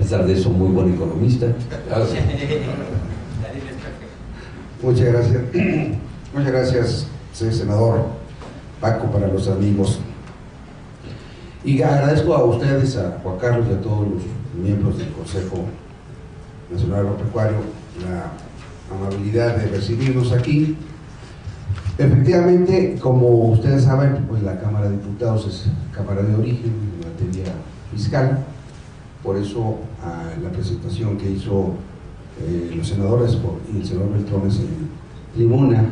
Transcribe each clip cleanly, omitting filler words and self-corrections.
pesar de eso, muy buen economista. Muchas gracias. Muchas gracias, señor senador Paco, para los amigos. Y agradezco a ustedes, a Juan Carlos y a todos los miembros del Consejo Nacional Agropecuario la amabilidad de recibirnos aquí. Efectivamente, como ustedes saben, pues la Cámara de Diputados es Cámara de origen en materia fiscal. Por eso la presentación que hizo los senadores y el senador Beltrones en tribuna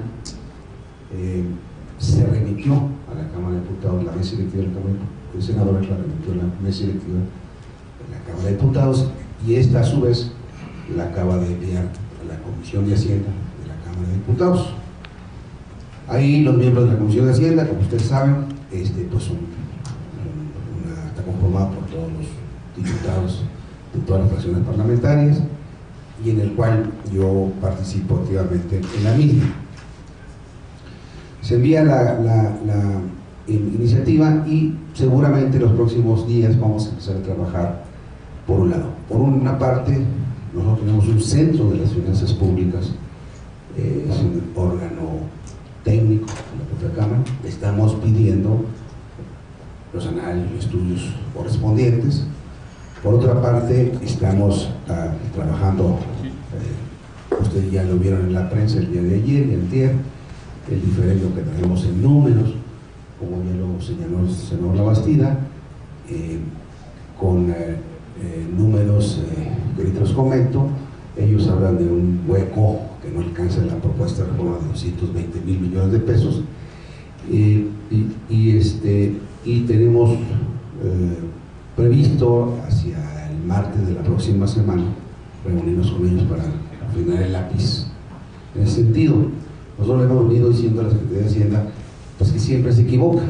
se remitió a la Cámara de Diputados, la mesa directiva de la Cámara de Senadores la remitió a la mesa directiva de la Cámara de Diputados, y esta a su vez la acaba de enviar a la Comisión de Hacienda de la Cámara de Diputados. Ahí los miembros de la Comisión de Hacienda, como ustedes saben, pues está conformada por todos los diputados de todas las fracciones parlamentarias, y en el cual yo participo activamente en la misma. Se envía la iniciativa y seguramente en los próximos días vamos a empezar a trabajar por un lado. Por una parte, nosotros tenemos un centro de las finanzas públicas, es un órgano técnico de la propia Cámara. Estamos pidiendo los análisis y estudios correspondientes. Por otra parte, estamos trabajando, ustedes ya lo vieron en la prensa el día de ayer y antier, el diferendo que tenemos en números, como ya lo señaló el senador Labastida, con números que ahorita los comento. Ellos hablan de un hueco que no alcanza la propuesta de reforma de 220,000 millones de pesos, y tenemos previsto hacia el martes de la próxima semana reunirnos con ellos para afinar el lápiz en ese sentido. Nosotros le hemos venido diciendo a la Secretaría de Hacienda pues que siempre se equivocan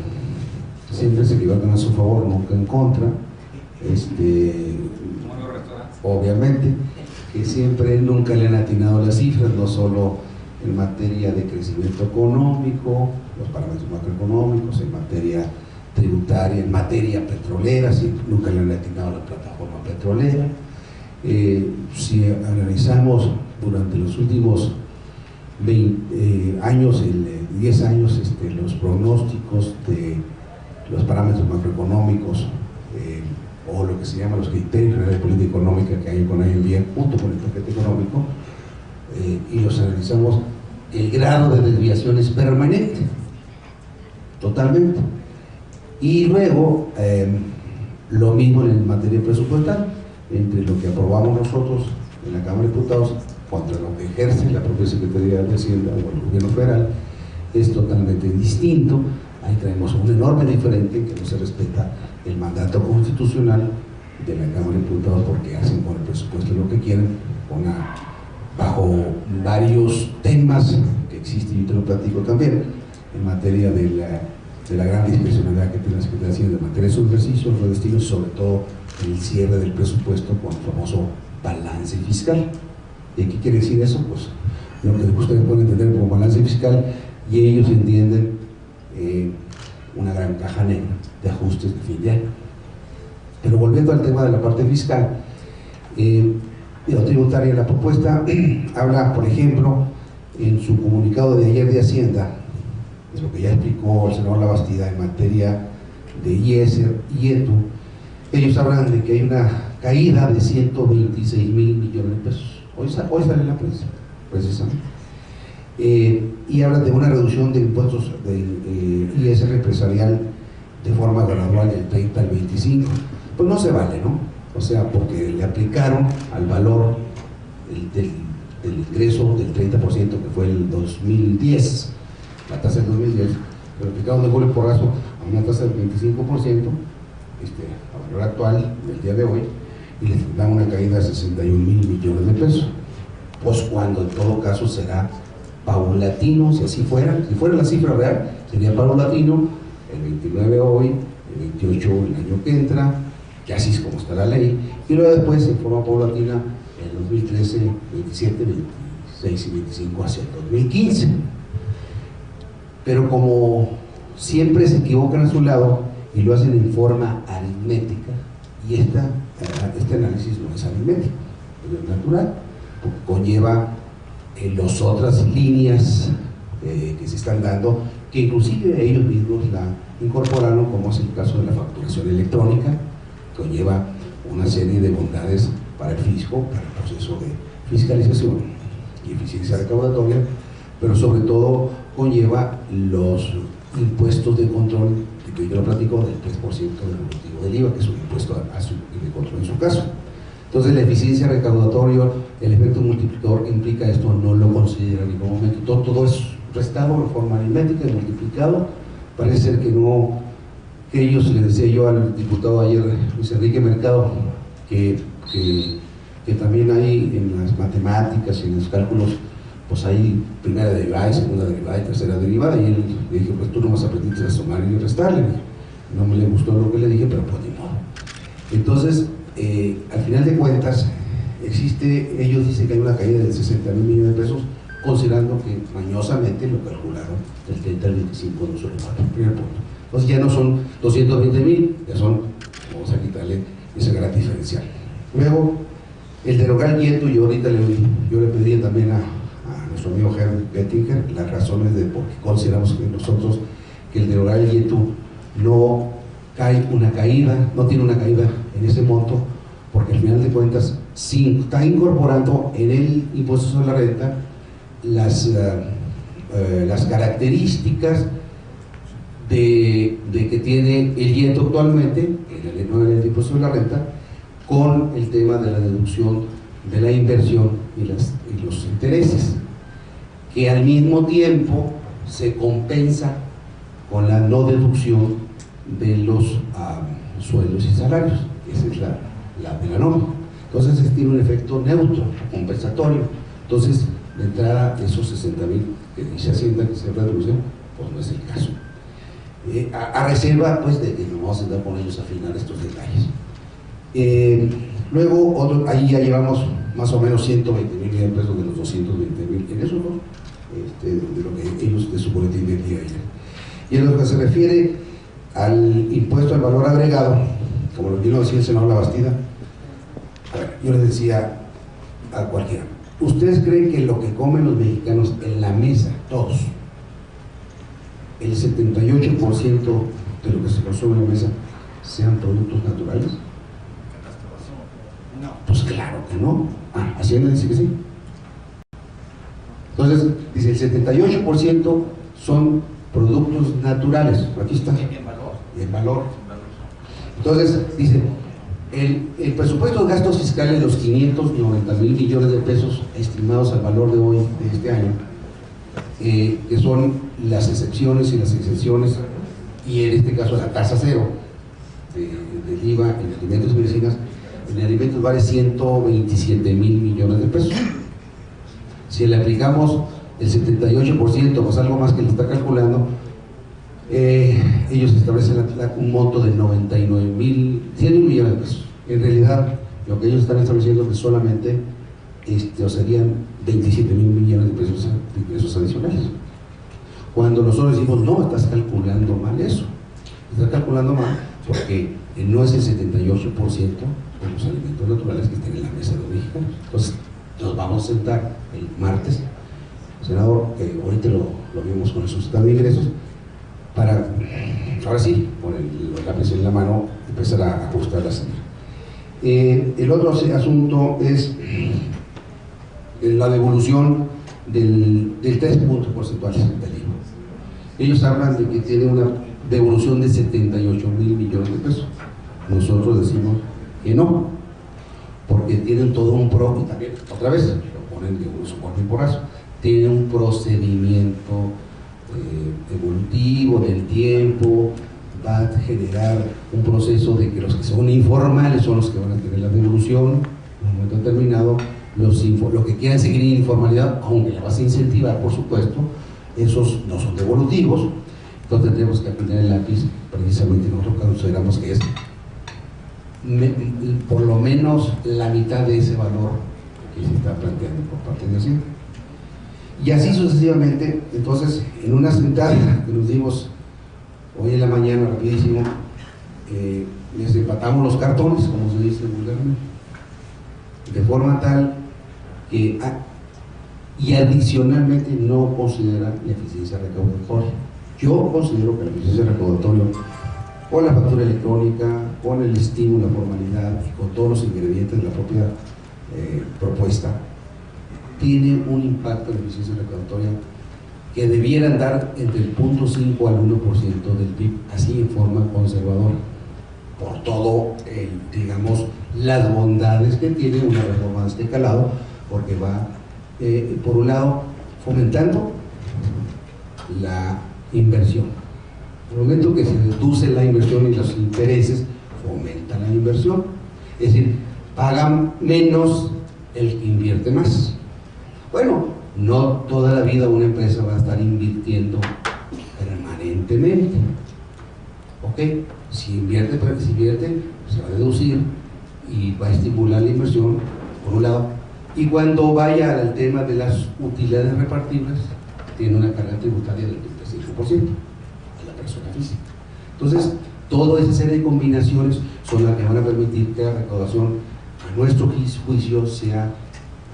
a su favor, nunca en contra, obviamente, que siempre nunca le han atinado las cifras, no solo en materia de crecimiento económico, los parámetros macroeconómicos, en materia tributaria, en materia petrolera, nunca le han atinado a la plataforma petrolera. Si analizamos durante los últimos 10 años, los pronósticos de los parámetros macroeconómicos, o lo que se llama los criterios generales de política económica que hay con AINVIA junto con el paquete económico, y los analizamos, el grado de desviación es permanente, totalmente. Y luego, lo mismo en materia presupuestal, entre lo que aprobamos nosotros en la Cámara de Diputados contra lo que ejerce la propia Secretaría de Hacienda o el Gobierno Federal, es totalmente distinto. Ahí traemos un enorme diferente, que no se respeta el mandato constitucional de la Cámara de Diputados, porque hacen con el presupuesto lo que quieren, bajo varios temas que existen, y te lo platico también, en materia de la gran discrecionalidad que tiene la Secretaría de Hacienda en materia de sus ejercicios, los destinos, sobre todo el cierre del presupuesto con el famoso balance fiscal. ¿Y qué quiere decir eso? Pues lo que ustedes pueden entender como balance fiscal, y ellos entienden una gran caja negra de ajustes de fin de año. Pero volviendo al tema de la parte fiscal, tributaria, la propuesta habla, por ejemplo, en su comunicado de ayer de Hacienda, de lo que ya explicó el senador Labastida en materia de IESER y ETU. Ellos hablan de que hay una caída de 126,000 millones de pesos. Hoy sale en la prensa, precisamente. Y hablan de una reducción de impuestos del ISR empresarial de forma gradual del 30 al 25. Pues no se vale, ¿no? O sea, porque le aplicaron al valor del ingreso del 30% que fue el 2010, la tasa del 2010, le aplicaron de golpe porrazo a una tasa del 25%, a valor actual del día de hoy, y les dan una caída de 61,000 millones de pesos. Pues cuando en todo caso será paulatino, si así fuera, si fuera la cifra real, sería paulatino, el 29 hoy, el 28 el año que entra, que así es como está la ley, y luego después en forma paulatina en 2013, 27, 26 y 25 hacia el 2015. Pero como siempre se equivocan a su lado y lo hacen en forma aritmética, y esta este análisis no es aritmético, es natural, porque conlleva las otras líneas que se están dando, que inclusive ellos mismos la incorporaron, como es el caso de la facturación electrónica, que conlleva una serie de bondades para el fisco, para el proceso de fiscalización y eficiencia recaudatoria, pero sobre todo conlleva los impuestos de control, que yo lo platico, del 3% del motivo del IVA, que es un impuesto de control en su caso. Entonces la eficiencia recaudatoria, el efecto multiplicador que implica esto, no lo considera en ningún momento. Todo es restado de forma aritmética y multiplicado. Parece ser que no, que ellos, les decía yo al diputado ayer, Luis Enrique Mercado, que también hay en las matemáticas y en los cálculos, pues hay primera derivada y segunda derivada y tercera derivada, y él le dije, pues tú no vas a aprender a sumar y restarle. No me le gustó lo que le dije, pero pues ni modo. Entonces, al final de cuentas, ellos dicen que hay una caída de 60,000 millones de pesos, considerando que mañosamente lo calcularon del 30 al 25 de solo primer punto. Entonces ya no son 220,000, ya son, vamos a quitarle ese gran diferencial. Luego, el derogar el IETU, yo ahorita yo le pedí también a nuestro amigo Herr Gettinger las razones de por qué consideramos que nosotros que el derogar el IETU no cae una caída, no tiene una caída en ese monto, porque al final de cuentas sí está incorporando en el impuesto sobre la renta las características de que tiene el IETU actualmente, en el impuesto sobre la renta, con el tema de la deducción de la inversión y los intereses, que al mismo tiempo se compensa con la no deducción de los sueldos y salarios. Esa es la norma. Entonces tiene un efecto neutro, compensatorio. Entonces, de entrada, esos 60,000 que dice Hacienda que se reducen, pues no es el caso. A reserva, pues, de que nos vamos a intentar con ellos a afinar estos detalles. Luego, ahí ya llevamos más o menos 120,000 millones de pesos de los 220,000 en esos dos, de lo que ellos de su boletín del día ayer. Y en lo que se refiere al impuesto al valor agregado, como lo vino a decir el senador Labastida, a ver, yo les decía a cualquiera, ¿ustedes creen que lo que comen los mexicanos en la mesa, todos, el 78% de lo que se consume en la mesa, sean productos naturales? No. Pues claro que no. Hacienda dice que sí. Entonces, dice, el 78% son productos naturales. Aquí está. Y en valor. Entonces, dice, el presupuesto de gastos fiscales de los 590,000 millones de pesos estimados al valor de hoy, de este año, que son las excepciones y las exenciones, y en este caso la tasa cero del IVA en alimentos y medicinas, en alimentos vale 127,000 millones de pesos. Si le aplicamos el 78%, pues algo más que le está calculando, ellos establecen un monto de 99,100 millones de pesos. En realidad, lo que ellos están estableciendo es que solamente serían 27,000 millones de pesos adicionales. Cuando nosotros decimos, no, estás calculando mal eso. Estás calculando mal porque no es el 78% de los alimentos naturales que están en la mesa de los mexicanos. Entonces, nos vamos a sentar el martes, senador, ahorita lo vimos con el suscitado de ingresos, para, ahora sí, con el lápiz en la mano, empezar a ajustar la salida. El otro asunto es la devolución del 3 puntos porcentuales del IVA. Ellos hablan de que tiene una devolución de 78,000 millones de pesos. Nosotros decimos que no, porque tienen todo un y también, otra vez, lo ponen de su cuerpo y porrazo, tiene un procedimiento evolutivo del tiempo, va a generar un proceso de que los que son informales son los que van a tener la devolución en un momento determinado. Los que quieran seguir en informalidad, aunque la vas a incentivar, por supuesto, esos no son devolutivos. Entonces tenemos que aprender el lápiz, precisamente nosotros consideramos que es por lo menos la mitad de ese valor que se está planteando por parte de Hacienda. Y así sucesivamente. Entonces, en una sentada que nos dimos hoy en la mañana, rapidísimo, les empatamos los cartones, como se dice vulgarmente, de forma tal que y adicionalmente no considera la eficiencia recaudatoria. Yo considero que la eficiencia recaudatoria, con la factura electrónica, con el estímulo, la formalidad y con todos los ingredientes de la propia propuesta, tiene un impacto en la eficiencia recaudatoria que debiera andar entre el 0.5 al 1% del PIB, así en forma conservadora, por todo, digamos, las bondades que tiene una reforma de este calado, porque va, por un lado, fomentando la inversión. En el momento que se reduce la inversión y los intereses, fomenta la inversión. Es decir, pagan menos el que invierte más. Bueno, no toda la vida una empresa va a estar invirtiendo permanentemente. ¿Ok? Si invierte, se va a deducir y va a estimular la inversión, por un lado. Y cuando vaya al tema de las utilidades repartibles, tiene una carga tributaria del 35% a la persona física. Entonces, toda esa serie de combinaciones son las que van a permitir que la recaudación, a nuestro juicio, sea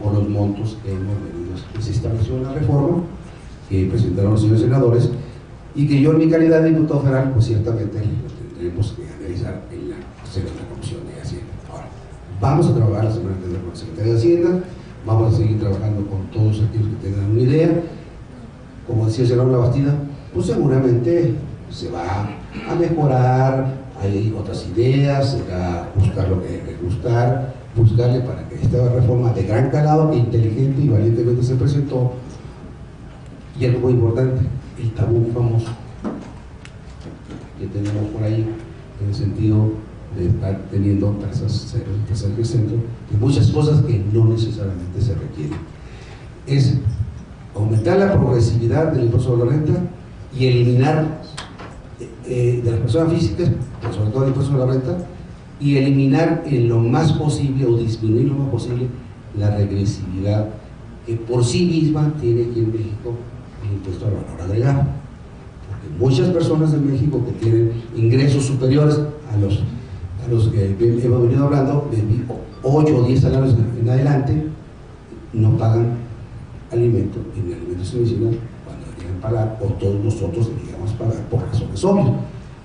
por los montos que hemos venido, que se estableció en la reforma que presentaron los señores senadores y que yo, en mi calidad de diputado federal, pues ciertamente lo tendremos que analizar en la segunda comisión de Hacienda. Ahora, vamos a trabajar la semana que viene con la Secretaría de Hacienda, vamos a seguir trabajando con todos aquellos que tengan una idea. Como decía el senador Labastida, pues seguramente se va a mejorar, hay otras ideas, será buscar lo que hay que buscarle para que esta reforma de gran calado, que inteligente y valientemente se presentó. Y algo muy importante, el tabú famoso que tenemos por ahí, en el sentido de estar teniendo tasas cero, tasas de centro, y muchas cosas que no necesariamente se requieren. Es aumentar la progresividad del impuesto sobre la renta y eliminar de las personas físicas, sobre todo el impuesto sobre la renta, y eliminar en lo más posible o disminuir lo más posible la regresividad que por sí misma tiene aquí en México el impuesto al valor agregado. Porque muchas personas en México que tienen ingresos superiores a los que hemos venido hablando, de 8 o 10 salarios en adelante, no pagan alimentos en alimentos medicinales cuando deberían pagar, o todos nosotros deberíamos pagar por razones obvias.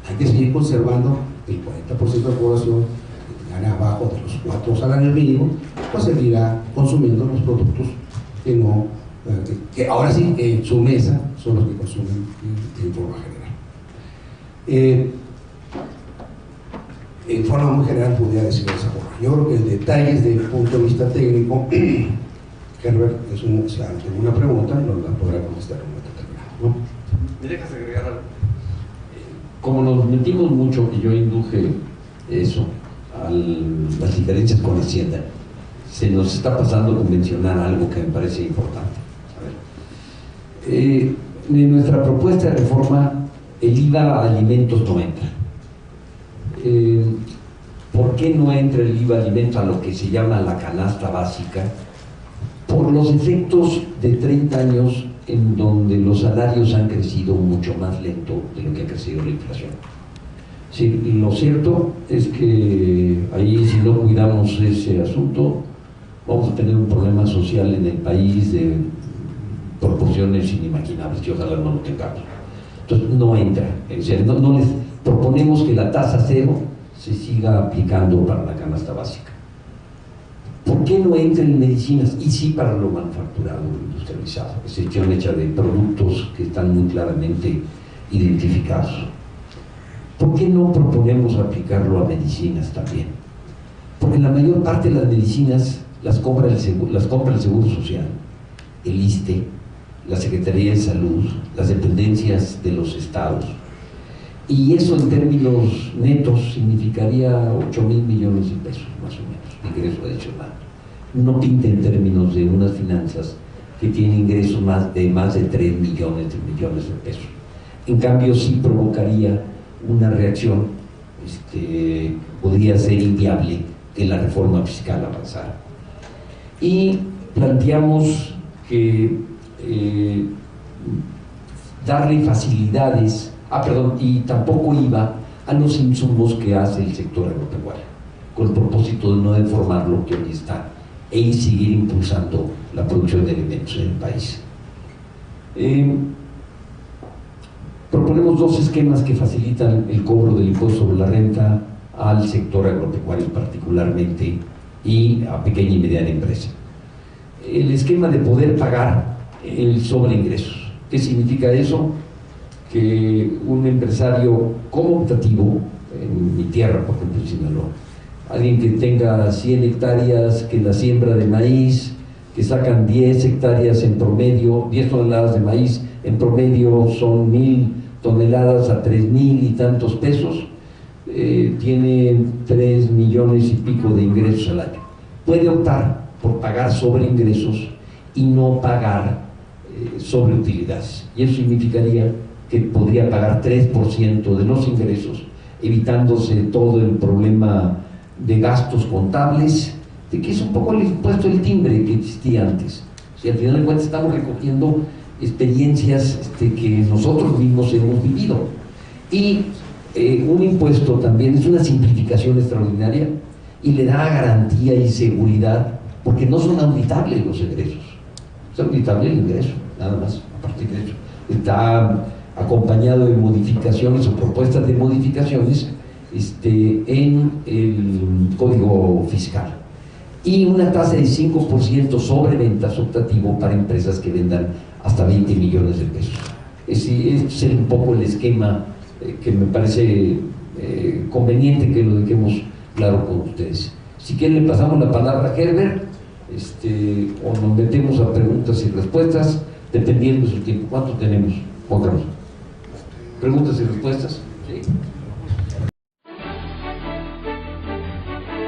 Hay que seguir conservando el 40% de la población que gana abajo de los 4 salarios mínimos, pues seguirá consumiendo los productos que no, que ahora sí que en su mesa son los que consumen en forma general. En forma muy general podría decir de esa forma. Yo creo que en detalles desde el punto de vista técnico, Herbert, si alguien una pregunta, nos la podrá contestar en un momento determinado, ¿no? ¿Me dejas agregar algo? Como nos metimos mucho, y yo induje eso, a las diferencias con Hacienda, se nos está pasando con mencionar algo que me parece importante. A ver, en nuestra propuesta de reforma, el IVA a alimentos no entra. ¿Por qué no entra el IVA a alimentos a lo que se llama la canasta básica? Por los efectos de 30 años en donde los salarios han crecido mucho más lento de lo que ha crecido la inflación. Sí, lo cierto es que ahí, si no cuidamos ese asunto, vamos a tener un problema social en el país de proporciones inimaginables, y ojalá no lo tengamos. Entonces no entra, en serio, no les proponemos que la tasa cero se siga aplicando para la canasta básica. ¿Por qué no entra en medicinas? Y sí para lo manufacturado, lo industrializado, excepción hecha de productos que están muy claramente identificados. ¿Por qué no proponemos aplicarlo a medicinas también? Porque la mayor parte de las medicinas las compra el Seguro Social, el ISSSTE, la Secretaría de Salud, las dependencias de los estados. Y eso en términos netos significaría 8,000 millones de pesos, más o menos, de ingreso adicional. No pinta en términos de unas finanzas que tienen ingresos de más de 3 millones de pesos. En cambio, sí provocaría una reacción, podría ser inviable que la reforma fiscal avanzara. Y planteamos que darle facilidades, y tampoco IVA a los insumos que hace el sector agropecuario, con el propósito de no deformar lo que hoy está y seguir impulsando la producción de alimentos en el país. Proponemos dos esquemas que facilitan el cobro del impuesto sobre la renta al sector agropecuario particularmente y a pequeña y mediana empresa. El esquema de poder pagar el sobreingresos. ¿Qué significa eso? Que un empresario cooptativo, en mi tierra, por ejemplo, en Sinaloa, alguien que tenga 100 hectáreas, que la siembra de maíz, que sacan 10 hectáreas en promedio, 10 toneladas de maíz, en promedio son 1000 toneladas a 3000 y tantos pesos, tiene 3 millones y pico de ingresos al año. Puede optar por pagar sobre ingresos y no pagar sobre utilidades. Y eso significaría que podría pagar 3% de los ingresos, evitándose todo el problema de gastos contables, de que es un poco el impuesto del timbre que existía antes. Si al final de cuentas estamos recogiendo experiencias que nosotros mismos hemos vivido. Y un impuesto también es una simplificación extraordinaria y le da garantía y seguridad, porque no son auditables los ingresos. Es auditable el ingreso, nada más, aparte de eso. Está acompañado de modificaciones o propuestas de modificaciones en el Código Fiscal. Y una tasa de 5% sobre ventas optativo para empresas que vendan hasta 20 millones de pesos. Ese es un poco el esquema que me parece conveniente que lo dejemos claro con ustedes. Si quieren le pasamos la palabra a Herbert, o nos metemos a preguntas y respuestas, dependiendo de su tiempo. ¿Cuánto tenemos, Juan Carlos? ¿Preguntas y respuestas? Sí.